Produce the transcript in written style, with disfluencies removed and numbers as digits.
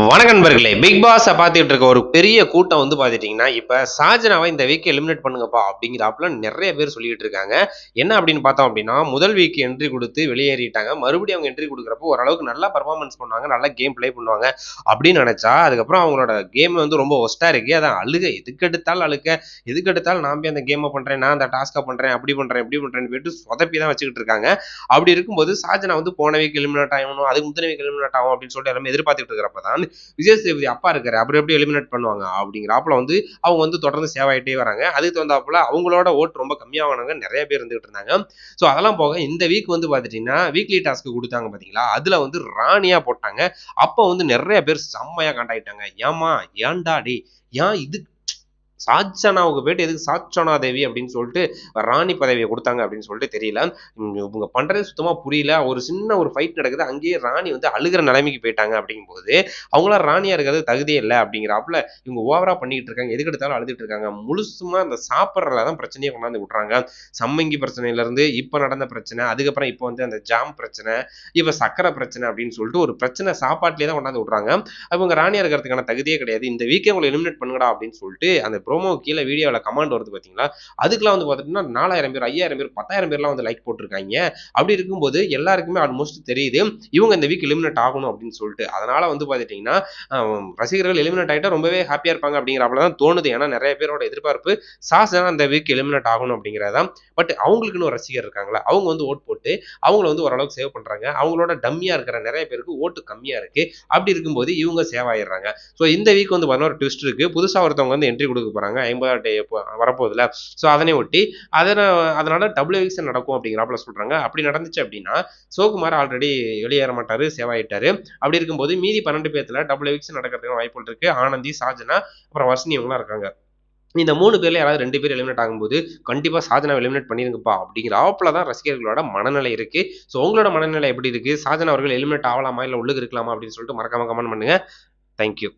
வணக்கம் நண்பர்களே. பிக் பாஸ பார்த்துட்டு இருக்க ஒரு பெரிய கூட்டம் வந்து பார்த்துட்டீங்கன்னா, இப்ப ஷாஜனாவ இந்த வீக் எலிமினேட் பண்ணுங்கப்பா அப்படிங்கிறாப்புல நெறைய பேர் சொல்லிட்டு இருக்காங்க. என்ன அப்படின்னு பார்த்தோம் அப்படின்னா, முதல் வீக் என்ட்ரி குடுத்து வெளியேறிட்டாங்க. மறுபடியும் அவங்க என்ட்ரி குடுக்குறப்போ ஓரளவுக்கு நல்லா பெர்ஃபார்மன்ஸ் பண்ணுவாங்க. நல்லா கேம் ப்ளே பண்ணுவாங்க அப்படின்னு நெனச்சா, அதுக்கப்புறம் அவங்களோட கேம் வந்து ரொம்ப வொர்ஸ்ட்டா இருக்கு. அதான் அழுகை. எதுக்கெடுத்தாலும் அழுக. எதுக்கெடுத்தாலும் நான் போய் அந்த கேம பண்றேன், நான் அந்த டாஸ்க்க பண்றேன், அப்படி பண்றேன், இப்படி பண்றேன்னு போயிட்டு சொதப்பி தான் வச்சுக்கிட்டு இருக்காங்க. அப்படி இருக்கும்போது ஷாஜனா வந்து போன வீக் எலிமினேட் ஆகணும், அதுக்கு முந்தின வீக் எலிமினேட் ஆகும் அப்படின்னு சொல்லிட்டு எல்லாமே எதிர்பார்த்துட்டு இருக்கிறப்ப தான் விஜய் சேதுபதி அப்பா இருக்காரு, அப்புறம் எப்படி எலிமினேட் பண்ணுவாங்க அப்படிங்கிறாப்புல வந்து அவங்க வந்து தொடர்ந்து சேவ் ஆகிட்டே வராங்க. அதுக்கு தகுந்தாப்புல அவங்களோட ஓட்டு ரொம்ப கம்மியானவங்க நிறைய பேர் இருந்துகிட்டு இருந்தாங்க. ஸோ அதெல்லாம் போக இந்த வீக் வந்து பார்த்துட்டீங்கன்னா வீக்லி டாஸ்க் கொடுத்தாங்க பார்த்தீங்களா, அதுல வந்து ராணியா போட்டாங்க. அப்போ வந்து நிறைய பேர் செம்மையா காண்டாயிட்டாங்க. ஏமா ஏன்டா டே, ஏன் இது ஷாஜனாவுக்கு போயிட்டு எதுக்கு ஷாஜனா தேவி அப்படின்னு சொல்லிட்டு ராணி பதவியை கொடுத்தாங்க அப்படின்னு சொல்லிட்டு தெரியல. இவங்க பண்றது சுத்தமா புரியல. ஒரு சின்ன ஒரு ஃபைட் நடக்குது, அங்கேயே ராணி வந்து அழுகிற நிலைமைக்கு போயிட்டாங்க. அப்படிங்கும்போது அவங்களா ராணியா இருக்கிறது தகுதியே இல்லை அப்படிங்கிறாப்புல இவங்க ஓவரா பண்ணிட்டு இருக்காங்க. எதுக்கு எடுத்தாலும் அழுதுட்டு இருக்காங்க. முழுசுமா அந்த சாப்பிட்றதுல தான் பிரச்சனையை கொண்டாந்து விட்டுறாங்க. சம்மங்கி பிரச்சனையில இருந்து இப்ப நடந்த பிரச்சனை, அதுக்கப்புறம் இப்போ வந்து அந்த ஜாம் பிரச்சனை, இப்ப சக்கரை பிரச்சனை அப்படின்னு சொல்லிட்டு ஒரு பிரச்சனை சாப்பாட்டிலே தான் கொண்டாந்து விடுறாங்க. அவங்க ராணியா இருக்கிறதுக்கான தகுதியே கிடையாது. இந்த வீக்கே உங்களை எலிமினேட் பண்ணுங்கடா அப்படின்னு சொல்லிட்டு அந்த ப்ரோமோ கீழே வீடியோவில் கமெண்ட் வருது பார்த்தீங்களா, அதுக்கெல்லாம் வந்து பார்த்தீங்கன்னா 4000 பேர், 5000 பேர், 10,000 பேர்லாம் வந்து லைக் போட்டிருக்காங்க. அப்படி இருக்கும்போது எல்லாருக்குமே ஆல்மோஸ்ட் தெரியுது இவங்க இந்த வீக் எலிமினேட் ஆகணும் அப்படின்னு சொல்லிட்டு. அதனால வந்து பார்த்துட்டீங்கன்னா ரசிகர்கள் எலிமினேட் ஆகிட்டா ரொம்பவே ஹாப்பியா இருப்பாங்க அப்படிங்கிறப்பல தான் தோணுது. ஏன்னா நிறைய பேரோட எதிர்பார்ப்பு ஷாஜனா அந்த வீக் எலிமினேட் ஆகணும் அப்படிங்கிறதான். பட் அவங்களுக்குன்னு ஒரு ரசிகர் இருக்காங்களா, அவங்க வந்து ஓட் போட்டு அவங்கள வந்து ஓரளவுக்கு சேவ் பண்றாங்க. அவங்களோட டம்மியா இருக்கிற நிறைய பேருக்கு ஓட்டு கம்மியா இருக்கு. அப்படி இருக்கும்போது இவங்க சேவ் ஆயிடுறாங்க. ஸோ இந்த வீக் வந்து பார்த்தீங்கன்னா ஒரு ட்விஸ்ட் இருக்கு. புதுசா ஒருத்தவங்க வந்து என்ட்ரி கொடுக்க போறாங்க. 50 டே வரப்போகுதுல. ஸோ அதனை ஒட்டி அதனால டபுள் எவிக்ஷன் நடக்கும் அப்படிங்கிறாப்புல சொல்றாங்க. அப்படி நடந்துச்சு அப்படின்னா சிவகுமார் ஆல்ரெடி வெளியேற மாட்டாரு, சேவ் ஆயிட்டாரு. அப்படி இருக்கும்போது மீதி 12 பேர்த்துல டபுள் எவிக்ஷன் நடக்கிறதுக்கு வாய்ப்புகள் இருக்கு. ஆனந்தி, ஷாஜனா, அப்புறம் வர்ஷினி இவங்கலாம் இருக்காங்க. இந்த 3 பேர்ல யாராவது 2 பேர் எலிமினேட் ஆகும்போது கண்டிப்பா ஷாஜனாவ எலிமினேட் பண்ணிருங்கப்பா அப்படிங்கிறாப்புல தான் ரசிகர்களோட மனநிலை இருக்கு. ஸோ உங்களோட மனநிலை எப்படி இருக்கு? ஷாஜனா அவர்கள் எலிமினேட் ஆகலாமா, இல்ல உள்ளுக்கு இருக்கலாமா அப்படின்னு சொல்லிட்டு மறக்காம கமெண்ட் பண்ணுங்க. Thank you.